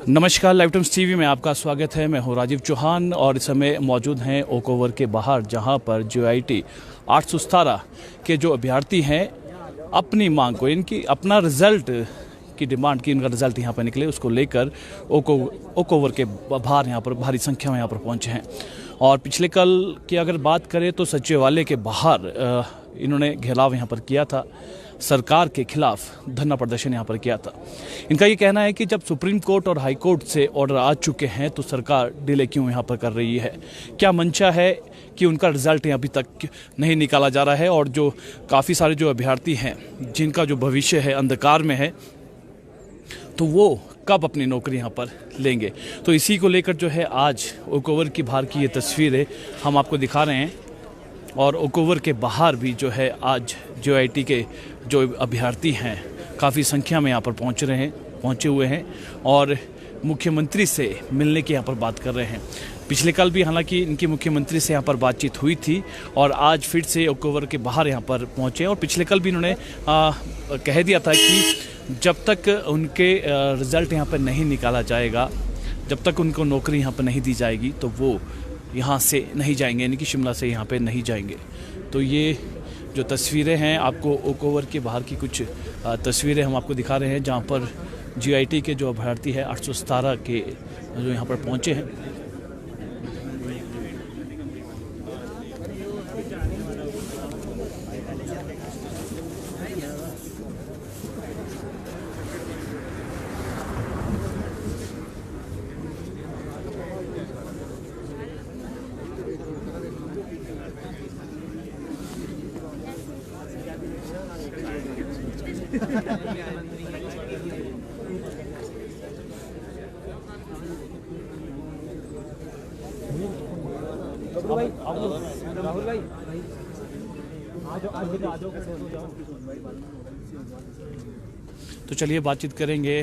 नमस्कार, live times TV में आपका स्वागत है। मैं हूं राजीव चौहान और इस समय मौजूद हैं ओक ओवर के बाहर, जहां पर JIT 817 के जो अभ्यर्थी हैं अपनी मांग को, इनकी अपना रिजल्ट की डिमांड की, इनका रिजल्ट यहां पर निकले, उसको लेकर ओक ओवर के बाहर यहां पर भारी संख्या में यहां पर पहुंचे हैं। और पिछले कल की अगर बात करें तो सचिवालय के बाहर इन्होंने घेराव यहाँ पर किया था, सरकार के खिलाफ धरना प्रदर्शन यहाँ पर किया था। इनका ये कहना है कि जब सुप्रीम कोर्ट और हाई कोर्ट से ऑर्डर आ चुके हैं तो सरकार डिले क्यों यहाँ पर कर रही है, क्या मंशा है कि उनका रिजल्ट अभी तक नहीं निकाला जा रहा है। और जो काफ़ी सारे जो अभ्यर्थी हैं जिनका जो भविष्य है अंधकार में है, तो वो कब अपनी नौकरी यहाँ पर लेंगे। तो इसी को लेकर जो है आज ओक ओवर की बाहर की ये तस्वीरें हम आपको दिखा रहे हैं। और ओक ओवर के बाहर भी जो है आज JIT के जो अभ्यर्थी हैं काफ़ी संख्या में यहाँ पर पहुँचे हुए हैं और मुख्यमंत्री से मिलने की यहाँ पर बात कर रहे हैं। पिछले कल भी हालांकि इनकी मुख्यमंत्री से यहाँ पर बातचीत हुई थी और आज फिर से ओक ओवर के बाहर यहाँ पर पहुँचे। और पिछले कल भी इन्होंने कह दिया था कि जब तक उनके रिज़ल्ट यहाँ पर नहीं निकाला जाएगा, जब तक उनको नौकरी यहाँ पर नहीं दी जाएगी, तो वो यहाँ से नहीं जाएंगे, यानी कि शिमला से यहाँ पे नहीं जाएंगे। तो ये जो तस्वीरें हैं, आपको ओक ओवर के बाहर की कुछ तस्वीरें हम आपको दिखा रहे हैं, जहाँ पर JIT के जो अभ्यर्थी है 817 के जो यहाँ पर पहुँचे हैं। राहुल भाई तो चलिए बातचीत करेंगे।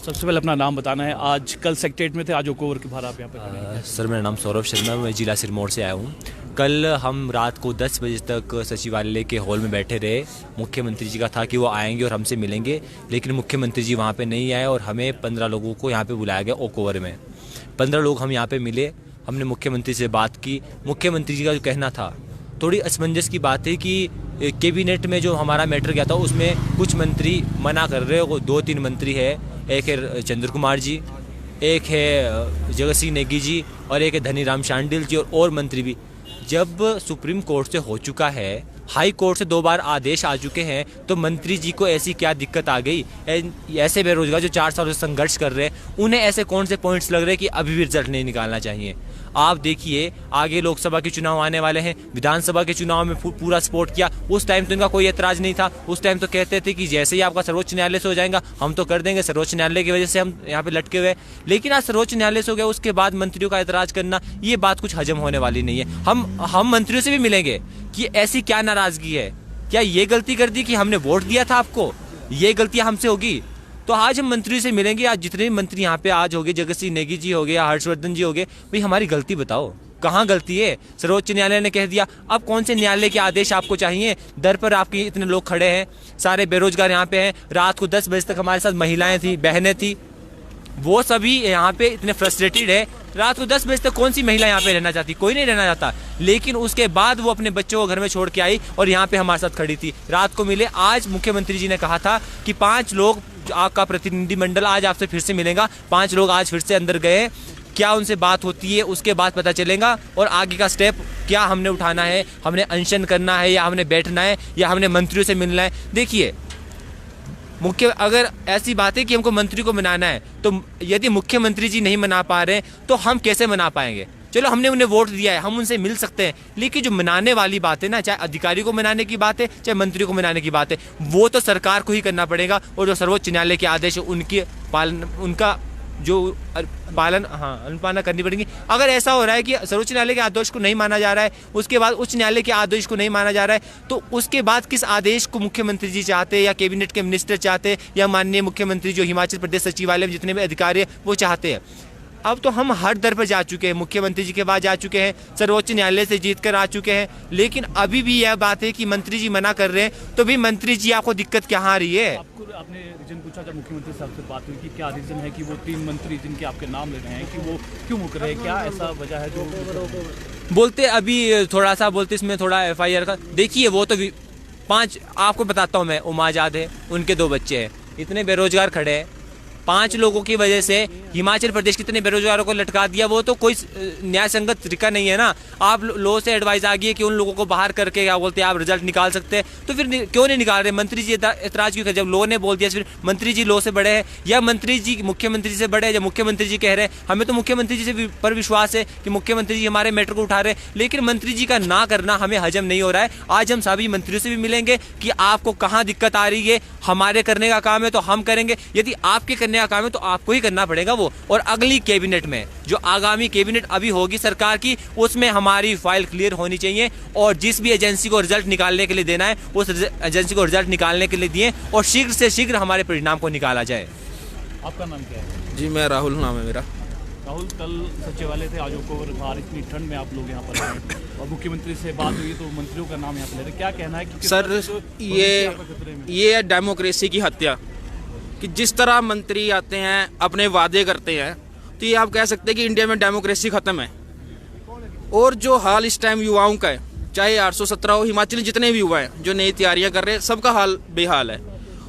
सबसे पहले अपना नाम बताना है। आज कल सेक्रेटरीट में थे, आज ओक ओवर के बाहर आप यहाँ पे सर, मेरा नाम सौरभ शर्मा, मैं जिला सिरमौर से आया हूँ। कल हम रात को 10 बजे तक सचिवालय के हॉल में बैठे रहे। मुख्यमंत्री जी का था कि वो आएंगे और हमसे मिलेंगे, लेकिन मुख्यमंत्री जी वहाँ पे नहीं आए और हमें 15 लोगों को यहाँ पे बुलाया गया ओक ओवर में। 15 लोग हम यहाँ पे मिले, हमने मुख्यमंत्री से बात की। मुख्यमंत्री जी का जो कहना था, थोड़ी असमंजस की बात है कि कैबिनेट में जो हमारा मैटर गया था उसमें कुछ मंत्री मना कर रहे हो। 2-3 मंत्री है, एक है चंद्र कुमार जी, एक है जगत सिंह नेगी जी और एक है धनीराम शांडिल जी और मंत्री भी। जब सुप्रीम कोर्ट से हो चुका है, हाई कोर्ट से 2 बार आदेश आ चुके हैं, तो मंत्री जी को ऐसी क्या दिक्कत आ गई? ऐसे बेरोजगार जो 4 सालों से संघर्ष कर रहे हैं, उन्हें ऐसे कौन से पॉइंट्स लग रहे हैं कि अभी भी रिजल्ट नहीं निकालना चाहिए? आप देखिए, आगे लोकसभा के चुनाव आने वाले हैं, विधानसभा के चुनाव में पूरा सपोर्ट किया। उस टाइम तो इनका कोई एतराज नहीं था। उस टाइम तो कहते थे कि जैसे ही आपका सर्वोच्च न्यायालय से हो जाएगा हम तो कर देंगे, सर्वोच्च न्यायालय की वजह से हम यहाँ पे लटके हुए। लेकिन आज सर्वोच्च न्यायालय से हो गया, उसके बाद मंत्रियों का एतराज करना, ये बात कुछ हजम होने वाली नहीं है। हम मंत्रियों से भी मिलेंगे कि ऐसी क्या नाराजगी है, क्या ये गलती कर दी कि हमने वोट दिया था आपको, ये गलतियां हमसे होगी? तो आज हम मंत्रियों से मिलेंगे। आज जितने भी मंत्री यहाँ पे आज हो गए, जगत सिंह नेगी जी हो गए या हर्षवर्धन जी हो गए, भाई हमारी गलती बताओ, कहाँ गलती है? सर्वोच्च न्यायालय ने कह दिया, अब कौन से न्यायालय के आदेश आपको चाहिए? दर पर आपके इतने लोग खड़े हैं, सारे बेरोजगार यहाँ पे हैं। रात को 10 बजे तक हमारे साथ महिलाएं थी, बहनें थी, वो सभी यहाँ पे इतने फ्रस्ट्रेटेड है। रात को 10 बजे तक कौन सी महिला यहाँ पे रहना चाहती? कोई नहीं रहना चाहता। लेकिन उसके बाद वो अपने बच्चों को घर में छोड़ के आई और यहाँ पे हमारे साथ खड़ी थी, रात को मिले। आज मुख्यमंत्री जी ने कहा था कि 5 लोग, आपका प्रतिनिधिमंडल आज आपसे फिर से मिलेगा। 5 लोग आज फिर से अंदर गए। क्या उनसे बात होती है उसके बाद पता चलेगा और आगे का स्टेप क्या हमने उठाना है। हमने अनशन करना है या हमने बैठना है या हमने मंत्रियों से मिलना है? देखिए, अगर ऐसी बात है कि हमको मंत्री को मनाना है, तो यदि मुख्यमंत्री जी नहीं मना पा रहे हैं तो हम कैसे मना पाएंगे? चलो, हमने उन्हें वोट दिया है, हम उनसे मिल सकते हैं, लेकिन जो मनाने वाली बात है ना, चाहे अधिकारी को मनाने की बात है चाहे मंत्री को मनाने की बात है, वो तो सरकार को ही करना पड़ेगा। और जो सर्वोच्च न्यायालय के आदेश है उनका जो अनुपालना करनी पड़ेगी। अगर ऐसा हो रहा है कि सर्वोच्च न्यायालय के आदेश को नहीं माना जा रहा है, उसके बाद उच्च न्यायालय के आदेश को नहीं माना जा रहा है, तो उसके बाद किस आदेश को मुख्यमंत्री जी चाहते हैं या कैबिनेट के मिनिस्टर चाहते हैं या माननीय मुख्यमंत्री जो हिमाचल प्रदेश सचिवालय में जितने भी अधिकारी हैं वो चाहते हैं? अब तो हम हर दर पर जा चुके हैं, मुख्यमंत्री जी के पास जा चुके हैं, सर्वोच्च न्यायालय से जीत कर आ चुके हैं, लेकिन अभी भी यह बात है कि मंत्री जी मना कर रहे हैं। तो भी मंत्री जी आपको दिक्कत क्या आ रही है? आपको आपने रीजन पूछा जब मुख्यमंत्री साहब से बात हुई कि क्या रीजन है कि वो 3 मंत्री जिनके आपके नाम ले रहे हैं कि वो क्यों मुकर रहे हैं, क्या ऐसा वजह है जो बोलते अभी थोड़ा सा बोलते इसमें थोड़ा FIR का देखिए, वो तो 5 आपको बताता हूँ मैं, उमाजाद है, उनके 2 बच्चे हैं, इतने बेरोजगार खड़े हैं, 5 लोगों की वजह से हिमाचल प्रदेश के इतने बेरोजगारों को लटका दिया, वो तो कोई न्याय संगत तरीका नहीं है ना। आप लो से एडवाइस आ गई है कि उन लोगों को बाहर करके क्या बोलते हैं आप रिजल्ट निकाल सकते हैं, तो फिर क्यों नहीं निकाल रहे? मंत्री जी एतराज क्यों कर? जब लो ने बोल दिया फिर मंत्री जी लो से बड़े हैं या मंत्री जी मुख्यमंत्री से बड़े हैं? जब मुख्यमंत्री जी कह रहे हैं, हमें तो मुख्यमंत्री जी से पर विश्वास है कि मुख्यमंत्री जी हमारे मैटर को उठा रहे हैं, लेकिन मंत्री जी का ना करना हमें हजम नहीं हो रहा है। आज हम सभी मंत्रियों से भी मिलेंगे कि आपको कहाँ दिक्कत आ रही है, हमारे करने का काम है तो हम करेंगे, यदि आपके करने का काम है तो आपको ही करना पड़ेगा वो। और अगली कैबिनेट में जो आगामी कैबिनेट अभी होगी सरकार की, उसमें हमारी फाइल क्लियर होनी चाहिए और जिस भी एजेंसी को रिजल्ट निकालने के लिए देना है उस एजेंसी को रिजल्ट निकालने के लिए दिए और शीघ्र से शीघ्र हमारे परिणाम को निकाला जाए। आपका नाम क्या है? जी मैं राहुल नाम है मेरा। राहुल, कल सचिवालय थे, आज ओकोवर बाहर इतनी ठंड में आप लोग यहाँ पर आए और मुख्यमंत्री से बात हुई तो मंत्रियों का नाम यहाँ पर ले रहे, क्या कहना है कि सर ये है डेमोक्रेसी की हत्या कि जिस तरह मंत्री आते हैं अपने वादे करते हैं, तो ये आप कह सकते हैं कि इंडिया में डेमोक्रेसी खत्म है। और जो हाल इस टाइम युवाओं का है, चाहे 817 हो, हिमाचल जितने भी युवा हैं जो नई तैयारियां कर रहे हैं, सबका हाल बेहाल है।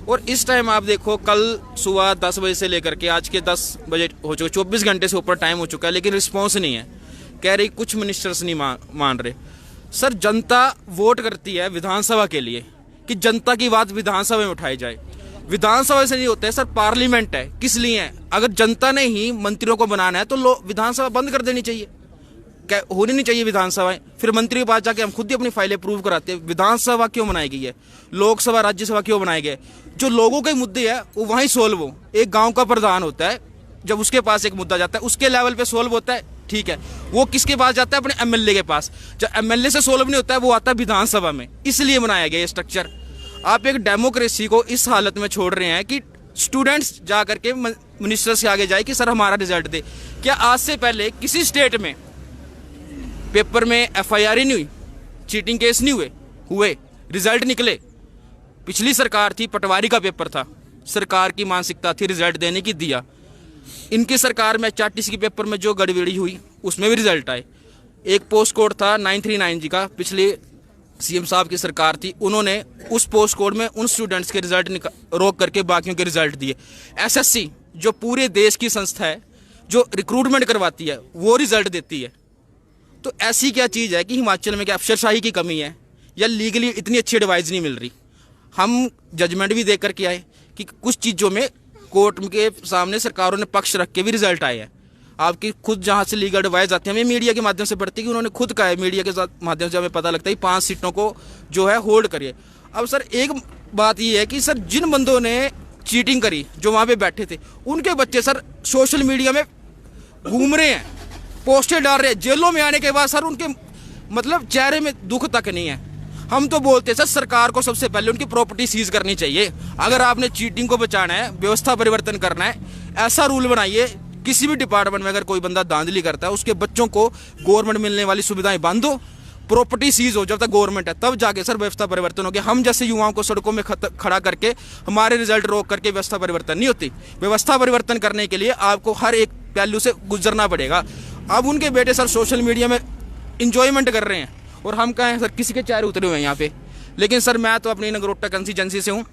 और इस टाइम आप देखो, कल सुबह 10 बजे से लेकर के आज के 10 बजे हो चुके, 24 घंटे से ऊपर टाइम हो चुका है, लेकिन रिस्पॉन्स नहीं है। कह रही कुछ मिनिस्टर्स नहीं मान रहे। सर, जनता वोट करती है विधानसभा के लिए कि जनता की बात विधानसभा में उठाई जाए। विधानसभा से नहीं होता है सर, पार्लियामेंट है। किस लिए है? अगर जनता ने ही मंत्रियों को बनाना है तो विधानसभा बंद कर देनी चाहिए, होनी नहीं चाहिए विधानसभाएं। फिर मंत्री के पास जाके हम खुद ही अपनी फाइलें प्रूव कराते हैं। विधानसभा क्यों बनाई गई है? लोकसभा राज्यसभा क्यों बनाए गए? जो लोगों के मुद्दे हैं वो वहीं सोल्व हो। एक गांव का प्रधान होता है, जब उसके पास एक मुद्दा जाता है उसके लेवल पे सोल्व होता है, ठीक है। वो किसके पास जाता है? अपने MLA के पास। जब MLA से सोल्व नहीं होता है वो आता है विधानसभा में। इसलिए बनाया गया ये स्ट्रक्चर। आप एक डेमोक्रेसी को इस हालत में छोड़ रहे हैं कि स्टूडेंट्स जा करके मिनिस्टर से आगे जाए कि सर हमारा रिजल्ट दे। क्या आज से पहले किसी स्टेट में पेपर में FIR ही नहीं हुई, चीटिंग केस नहीं हुए रिजल्ट निकले? पिछली सरकार थी, पटवारी का पेपर था, सरकार की मानसिकता थी रिजल्ट देने की, दिया। इनकी सरकार में HRTC के पेपर में जो गड़बड़ी हुई उसमें भी रिजल्ट आए। एक पोस्ट कोड था 939 जी का, पिछले CM साहब की सरकार थी, उन्होंने उस पोस्ट कोड में उन स्टूडेंट्स के रिजल्ट रोक करके बाकियों के रिजल्ट दिए। SSC जो पूरे देश की संस्था है, जो रिक्रूटमेंट करवाती है, वो रिजल्ट देती है। तो ऐसी क्या चीज़ है कि हिमाचल में क्या अफसरशाही की कमी है या लीगली इतनी अच्छी एडवाइस नहीं मिल रही? हम जजमेंट भी देख करके आए कि कुछ चीज़ों में कोर्ट के सामने सरकारों ने पक्ष रख के भी रिजल्ट आए हैं। आपकी खुद जहाँ से लीगल एडवाइस आती है, हमें मीडिया के माध्यम से पढ़ती है कि उन्होंने खुद कहा है, मीडिया के माध्यम से हमें पता लगता है 5 सीटों को जो है होल्ड करिए। अब सर एक बात ये है कि सर जिन बंदों ने चीटिंग करी, जो वहाँ पे बैठे थे, उनके बच्चे सर सोशल मीडिया में घूम रहे हैं, पोस्टर डाल रहे हैं। जेलों में आने के बाद सर उनके मतलब चेहरे में दुख तक नहीं है। हम तो बोलते हैं सर सरकार को सबसे पहले उनकी प्रॉपर्टी सीज करनी चाहिए। अगर आपने चीटिंग को बचाना है, व्यवस्था परिवर्तन करना है, ऐसा रूल बनाइए किसी भी डिपार्टमेंट में अगर कोई बंदा धांधली करता है उसके बच्चों को गवर्नमेंट मिलने वाली सुविधाएं बंद हो, प्रॉपर्टी सीज हो। जब तक गवर्नमेंट है तब जाके सर व्यवस्था परिवर्तन हो गया। हम जैसे युवाओं को सड़कों में खड़ा करके हमारे रिजल्ट रोक करके व्यवस्था परिवर्तन नहीं होती। व्यवस्था परिवर्तन करने के लिए आपको हर एक पहलू से गुजरना पड़ेगा। अब उनके बेटे सर सोशल मीडिया में इंजॉयमेंट कर रहे हैं और हम कहें सर किसी के चेहरे उतरे हुए हैं यहाँ पे। लेकिन सर मैं तो अपनी नगरोटा कंस्टिट्यूएंसी से हूँ।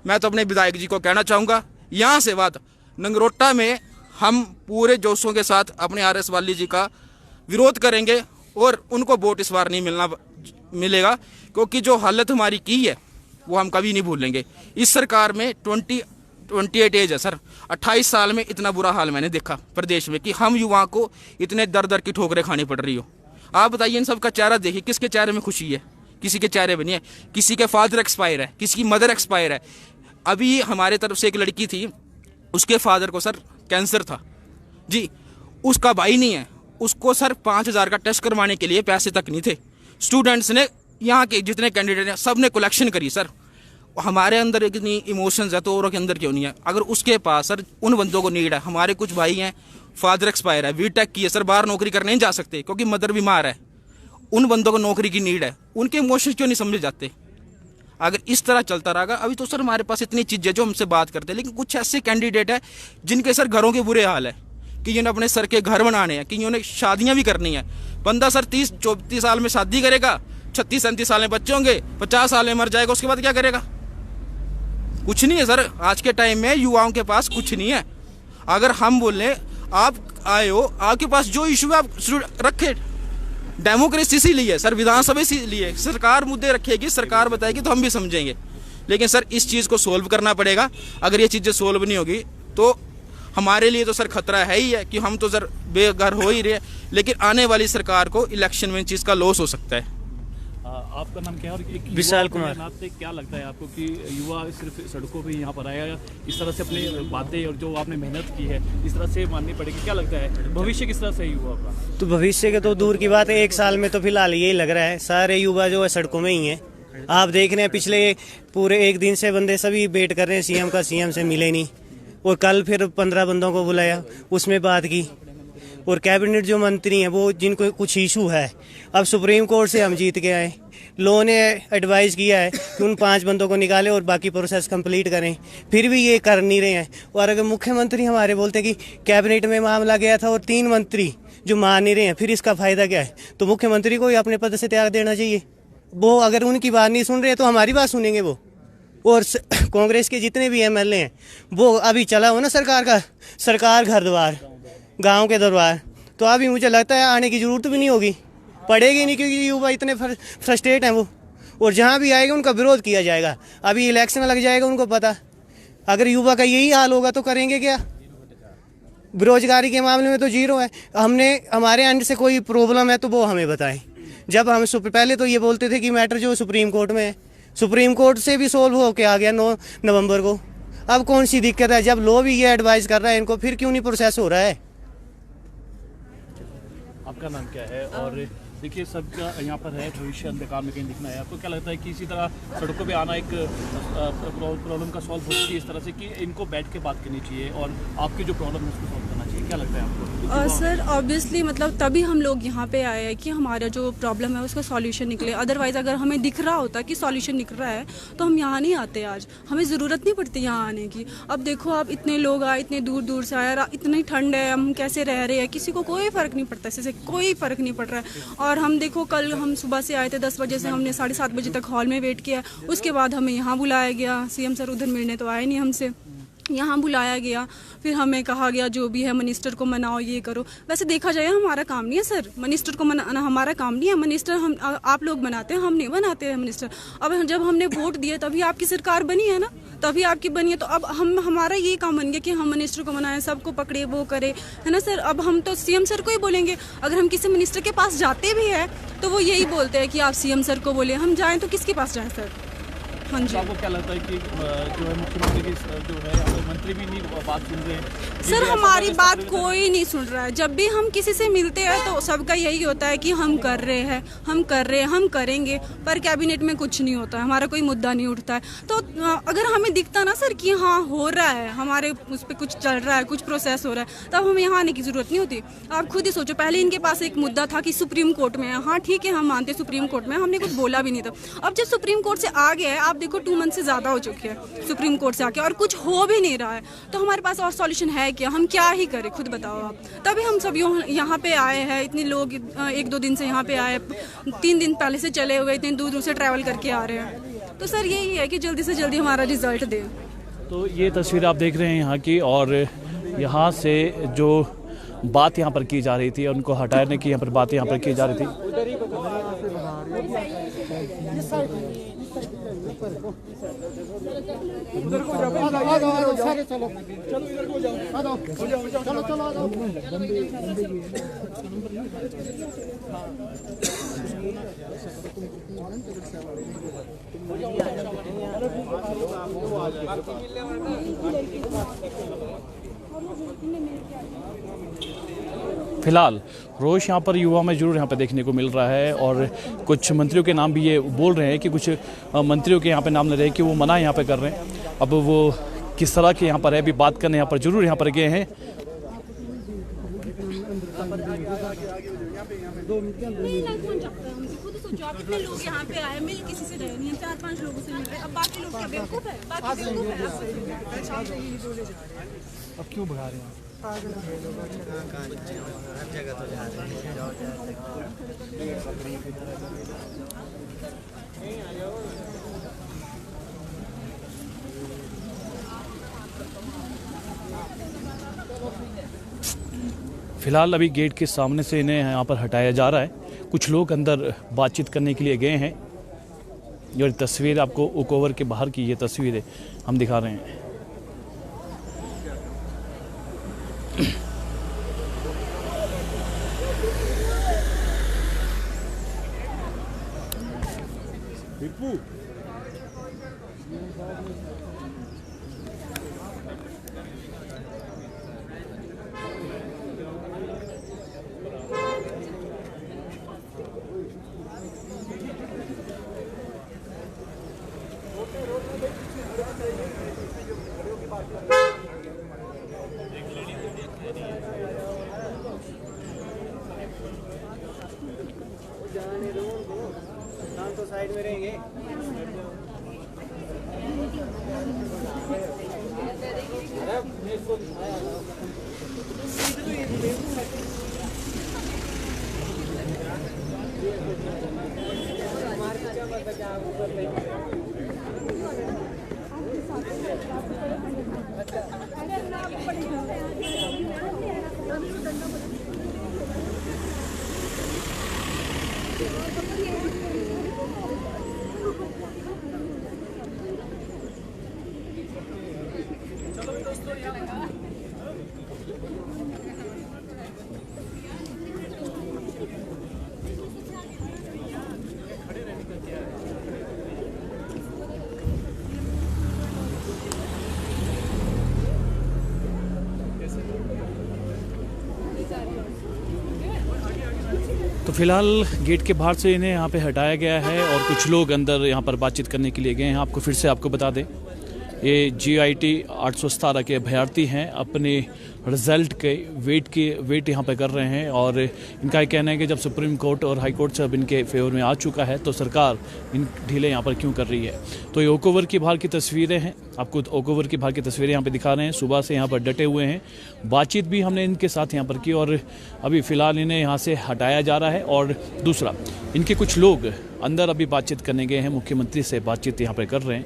मैं तो अपने विधायक जी को कहना चाहूँगा, यहाँ से बात नगरोटा में हम पूरे जोशों के साथ अपने RS वाली जी का विरोध करेंगे और उनको वोट इस बार नहीं मिलेगा, क्योंकि जो हालत हमारी की है वो हम कभी नहीं भूलेंगे। इस सरकार में 28 एज है सर, 28 साल में इतना बुरा हाल मैंने देखा प्रदेश में कि हम युवाओं को इतने दर दर की ठोकरें खानी पड़ रही हो। आप बताइए, इन सब का चेहरा देखिए, किसके चेहरे में खुशी है? किसी के चेहरे में नहीं है। किसी के फादर एक्सपायर है, किसी की मदर एक्सपायर है। अभी हमारे तरफ से एक लड़की थी, उसके फादर को सर कैंसर था जी, उसका भाई नहीं है, उसको सर 5,000 का टेस्ट करवाने के लिए पैसे तक नहीं थे। स्टूडेंट्स ने, यहाँ के जितने कैंडिडेट हैं, सब ने कलेक्शन करी सर। हमारे अंदर इतनी इमोशंस है तो औरों के अंदर क्यों नहीं है? अगर उसके पास सर उन बंदों को नीड है, हमारे कुछ भाई हैं फादर एक्सपायर है, बीटेक की है सर, बाहर नौकरी करने नहीं जा सकते क्योंकि मदर बीमार है, उन बंदों को नौकरी की नीड है, उनके इमोशंस क्यों नहीं समझे जाते? अगर इस तरह चलता रहेगा, अभी तो सर हमारे पास इतनी चीज़ें जो हमसे बात करते हैं, लेकिन कुछ ऐसे कैंडिडेट है जिनके सर घरों के बुरे हाल है कि जिन्हें अपने सर के घर बनाने हैं, कि उन्हें शादियां भी करनी है। बंदा सर 30-34 साल में शादी करेगा, 36-37 साल में बच्चे होंगे, 50 साल में मर जाएगा, उसके बाद क्या करेगा? कुछ नहीं है सर। आज के टाइम में युवाओं के पास कुछ नहीं है। अगर हम बोलें आप आए हो, आपके पास जो इशू है आप रखे, डेमोक्रेसी इसीलिए सर, विधानसभा इसीलिए, सरकार मुद्दे रखेगी, सरकार बताएगी तो हम भी समझेंगे, लेकिन सर इस चीज़ को सोल्व करना पड़ेगा। अगर ये चीज़ें सोल्व नहीं होगी तो हमारे लिए तो सर खतरा है ही है कि हम तो सर बेघर हो ही रहे, लेकिन आने वाली सरकार को इलेक्शन में इन चीज़ का लॉस हो सकता है। आपका नाम क्या है और विशाल कुमार। आपसे क्या लगता है आपको कि युवा सिर्फ सड़कों पे यहाँ पर आया, इस तरह से अपनी बातें और जो आपने मेहनत की है इस तरह से माननी पड़ेगी? क्या लगता है भविष्य किस तरह से युवा का? तो भविष्य के तो दूर की बात है, 1 साल में तो फिलहाल यही लग रहा है सारे युवा जो है सड़कों में ही हैं। आप देख रहे हैं पिछले पूरे 1 दिन से बंदे सभी वेट कर रहे हैं सीएम का, सीएम से मिले नहीं, और कल फिर 15 बंदों को बुलाया, उसमें बात की, और कैबिनेट जो मंत्री हैं वो जिनको कुछ इशू है, अब सुप्रीम कोर्ट से हम जीत के आए, लॉ ने एडवाइस किया है कि उन 5 बंदों को निकालें और बाकी प्रोसेस कंप्लीट करें, फिर भी ये कर नहीं रहे हैं। और अगर मुख्यमंत्री हमारे बोलते कि कैबिनेट में मामला गया था और 3 मंत्री जो मान नहीं रहे हैं, फिर इसका फायदा क्या है? तो मुख्यमंत्री को ही अपने पद से त्याग देना चाहिए। वो अगर उनकी बात नहीं सुन रहे तो हमारी बात सुनेंगे वो। और कांग्रेस के जितने भी एमएलए हैं वो अभी चला हो ना सरकार घर द्वार, गाँव के दरबार, तो अभी मुझे लगता है आने की जरूरत भी नहीं होगी, पड़ेगी नहीं, क्योंकि युवा इतने फ्रस्ट्रेट हैं वो, और जहाँ भी आएगा उनका विरोध किया जाएगा। अभी इलेक्शन लग जाएगा, उनको पता, अगर युवा का यही हाल होगा तो करेंगे क्या? बेरोजगारी के मामले में तो जीरो है। हमारे एंड से कोई प्रॉब्लम है तो वो हमें बताएं। जब हम पहले तो ये बोलते थे कि मैटर जो सुप्रीम कोर्ट में है, सुप्रीम कोर्ट से भी सोल्व होके आ गया 9 नवंबर को, अब कौन सी दिक्कत है? जब लॉ भी ये एडवाइस कर रहा है इनको, फिर क्यों नहीं प्रोसेस हो रहा है? आपका नाम क्या है? और देखिए सबका यहाँ पर है भविष्य अंधकार में कहीं दिखना है। आपको क्या लगता है कि इसी तरह सड़कों पे आना एक प्रॉब्लम का सॉल्व हो सकती है इस तरह से कि इनको बैठ के बात करनी चाहिए और आपकी जो प्रॉब्लम है उसको सॉल्व करना चाहिए? क्या लगता है आपको? सर ऑब्वियसली मतलब तभी हम लोग यहाँ पे आए हैं कि हमारा जो प्रॉब्लम है उसका सॉल्यूशन निकले। अदरवाइज़ अगर हमें दिख रहा होता कि सॉल्यूशन निकल रहा है तो हम यहाँ नहीं आते। आज हमें ज़रूरत नहीं पड़ती यहाँ आने की। अब देखो आप इतने लोग आए, इतने दूर दूर से आए, इतनी ठंड है, हम कैसे रह रहे हैं, किसी को कोई फ़र्क नहीं पड़ता, इससे कोई फ़र्क नहीं पड़ रहा है। और हम देखो कल हम सुबह से आए थे 10 बजे से, हमने 7:30 बजे तक हॉल में वेट किया, उसके बाद हमें यहाँ बुलाया गया। सीएम सर उधर मिलने तो आए नहीं हमसे, यहाँ बुलाया गया, फिर हमें कहा गया जो भी है मिनिस्टर को मनाओ, ये करो। वैसे देखा जाए हमारा काम नहीं है सर, मिनिस्टर को मनाना हमारा काम नहीं है। मिनिस्टर हम आप लोग बनाते हैं, हम नहीं बनाते हैं मिनिस्टर। अब जब हमने वोट दिए तभी आपकी सरकार बनी है ना, तभी आपकी बनी है, तो अब हमारा ये काम बन गया कि हम मिनिस्टर को मनाएं, सबको पकड़े, वो करे, है ना सर। अब हम तो सीएम सर को ही बोलेंगे। अगर हम किसी मिनिस्टर के पास जाते भी हैं तो वो यही बोलते हैं कि आप सीएम सर को बोले। हम जाएँ तो किसके पास जाएँ सर? हाँ जी। आपको क्या लगता है कि जो है मुख्यमंत्री की जो है मंत्री भी नहीं बात सुन रहे हैं? सर हमारी बात कोई नहीं सुन रहा है। जब भी हम किसी से मिलते हैं तो सबका यही होता है कि हम कर रहे हैं, हम कर रहे हैं, हम करेंगे, पर कैबिनेट में कुछ नहीं होता है, हमारा कोई मुद्दा नहीं उठता है। तो अगर हमें दिखता ना सर कि हाँ हो रहा है, हमारे उस पर कुछ चल रहा है, कुछ प्रोसेस हो रहा है, तब हमें यहाँ आने की जरूरत नहीं होती। आप खुद ही सोचो, पहले इनके पास एक मुद्दा था कि सुप्रीम कोर्ट में है। हाँ ठीक है, हम मानते सुप्रीम कोर्ट में, हमने कुछ बोला भी नहीं था। अब जब सुप्रीम कोर्ट से आ गया है, आप देखो 2 मंथ से ज़्यादा हो चुके हैं सुप्रीम कोर्ट से आके, और कुछ हो भी नहीं रहा है, तो हमारे पास और सॉल्यूशन है क्या? हम क्या ही करें, खुद बताओ आप। तभी हम सब यहाँ पे आए हैं, इतने लोग 1-2 दिन से यहाँ पे आए, 3 दिन पहले से चले हुए, इतने दूर दूर से ट्रैवल करके आ रहे हैं। तो सर यही है कि जल्दी से जल्दी हमारा रिजल्ट दे। तो ये तस्वीर आप देख रहे हैं यहाँ की, और यहाँ से जो बात यहाँ पर की जा रही थी, उनको हटाने की यहाँ पर बात यहाँ पर की जा रही थी। फिलहाल रोष यहाँ पर युवा में जरूर यहाँ पर देखने को मिल रहा है और कुछ मंत्रियों के नाम भी ये बोल रहे हैं कि कुछ मंत्रियों के यहाँ पे नाम ले रहे हैं कि वो मना यहाँ पे कर रहे हैं। अब वो किस तरह के यहाँ पर है अभी बात करने यहाँ पर जरूर यहाँ पर गए हैं। इतने लोग यहाँ पे आए, मिल किसी से रहे नहीं, 4-5 लोगों से मिल रहे, अब बाकी लोग क्या बेवकूफ है? बाकी बेवकूफ है। अब क्यों भगा रहे हैं? फिलहाल अभी गेट के सामने से इन्हें यहाँ पर हटाया जा रहा है। कुछ लोग अंदर बातचीत करने के लिए गए हैं। ये तस्वीर आपको ओक ओवर के बाहर की ये तस्वीर है हम दिखा रहे हैं। तो साइड में रहेंगे। तो फिलहाल गेट के बाहर से इन्हें यहाँ पे हटाया गया है और कुछ लोग अंदर यहाँ पर बातचीत करने के लिए गए हैं। आपको फिर से आपको बता दें, ये GIT 817 के अभ्यर्थी हैं, अपने रिजल्ट के वेट यहाँ पे कर रहे हैं और इनका ये कहना है कि जब सुप्रीम कोर्ट और हाई कोर्ट से अब इनके फेवर में आ चुका है तो सरकार इन ढीले यहाँ पर क्यों कर रही है। तो ये ओक ओवर की बाहर की तस्वीरें हैं, आपको ओक ओवर की बाहर की तस्वीरें यहाँ पे दिखा रहे हैं। सुबह से यहाँ पर डटे हुए हैं, बातचीत भी हमने इनके साथ यहाँ पर की और अभी फ़िलहाल इन्हें यहाँ से हटाया जा रहा है। और दूसरा, इनके कुछ लोग अंदर अभी बातचीत करने गए हैं, मुख्यमंत्री से बातचीत यहाँ पर कर रहे हैं।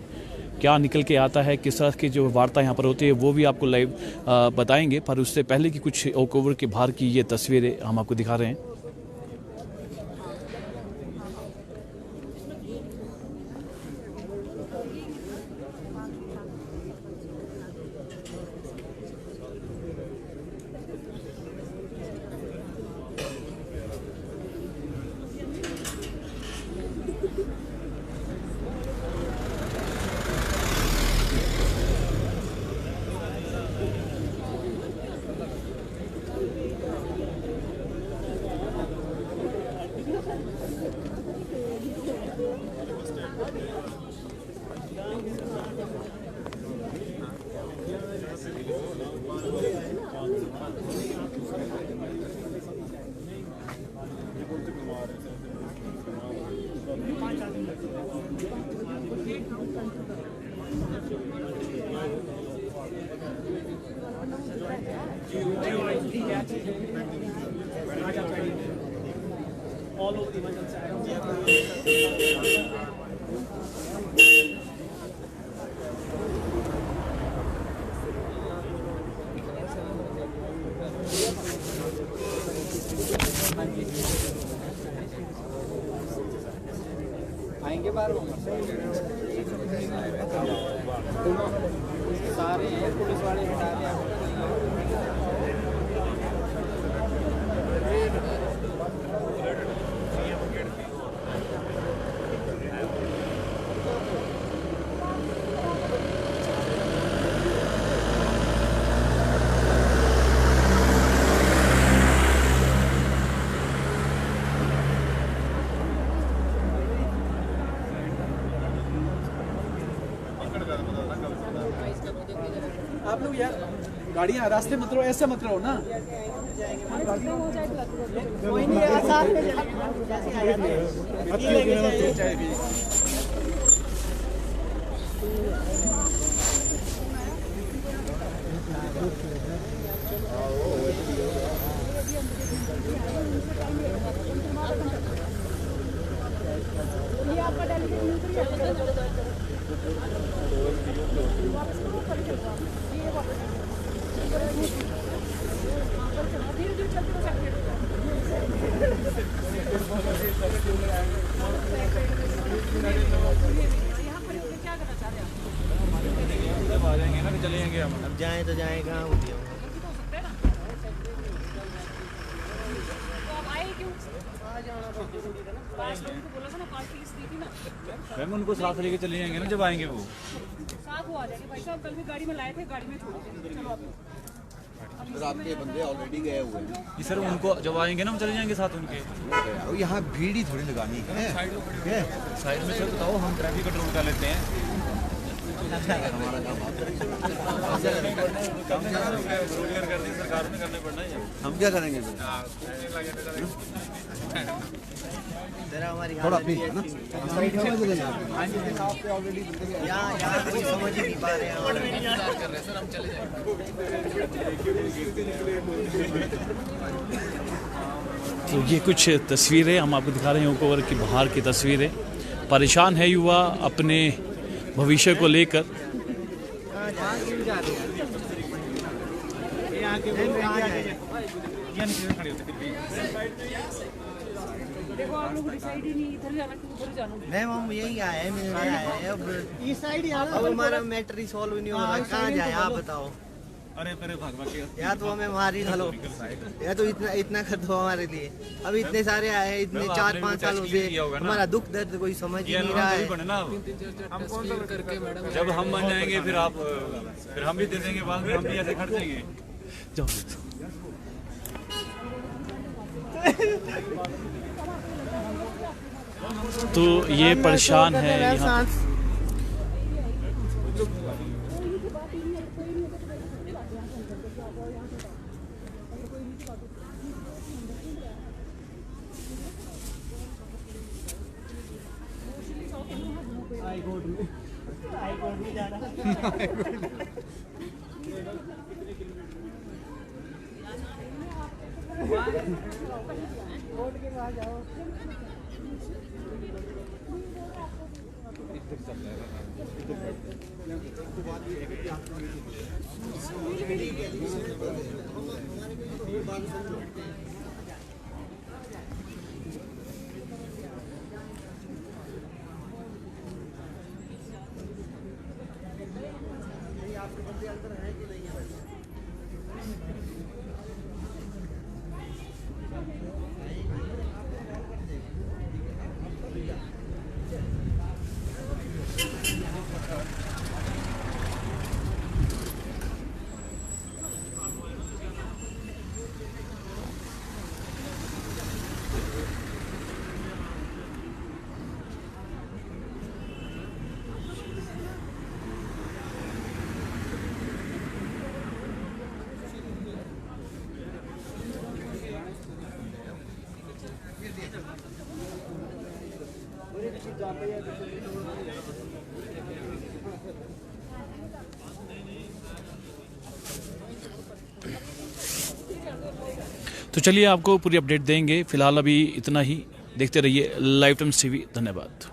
क्या निकल के आता है, किस तरह की जो वार्ता यहाँ पर होती है वो भी आपको लाइव बताएंगे, पर उससे पहले की कुछ ओक ओवर के बाहर की ये तस्वीरें हम आपको दिखा रहे हैं। आएंगे बार सारे पुलिस वाले हटा दिया। आप लोग यार गाड़ियाँ रास्ते मत रहो, ऐसे मत रहो ना। कोई नहीं यार, साथ में चलेंगे। अब जाएं तो जाएं कहाँ होती है। मैम उनको साथ लेके चले जाएंगे ना जब आएंगे वो। साथ वो आ जाएंगे भाई साहब, कल भी गाड़ी में लाए थे, गाड़ी में छोड़ दिए। चलो आप सर आपके बंदे ऑलरेडी गए हुए हैं। जी सर उनको जब आएंगे ना हम चले जाएंगे साथ उनके। और यहाँ भीड़ ही थोड़ी लगानी है। साइड में सर बताओ, हम ट्रैफिक कंट्रोल कर लेते हैं। हमारा काम आप करेंगे। सरकार में करने पड़ना है। हम क्या करेंगे थोड़ा प्लीज है ना। यहाँ कोई समझ ही नहीं पा रहे हैं। तो ये कुछ तस्वीरें हम आपको दिखा रहे हैं ओकओवर की बाहर की तस्वीरें। परेशान है युवा अपने भविष्य को लेकर। देखो आप लोग डिसाइड ही नहीं, इधर जाना कि उधर जाना। मैम हम यही आए हैं, मिलने आए हैं। अब इस साइड ही अब हमारा मैटर ही सॉल्व नहीं हो रहा, कहाँ जाए आप बताओ। अरे मेरे भाग या तो हमें मारी ढलो, या तो इतना कर दो हमारे लिए। अब इतने सारे आए हैं, इतने 4-5 सालों से हमारा दुख दर्द कोई समझ ही नहीं रहा है। जब हम मान जाएंगे फिर हम भी दे देंगे, बाद में हम भी ऐसे खर्च देंगे। तो ये परेशान है यहाँ। हाईकोर्ट में जाना। कोर्ट के पास जाओ। तो चलिए आपको पूरी अपडेट देंगे। फिलहाल अभी इतना ही। देखते रहिए लाइव टाइम्स टीवी। धन्यवाद।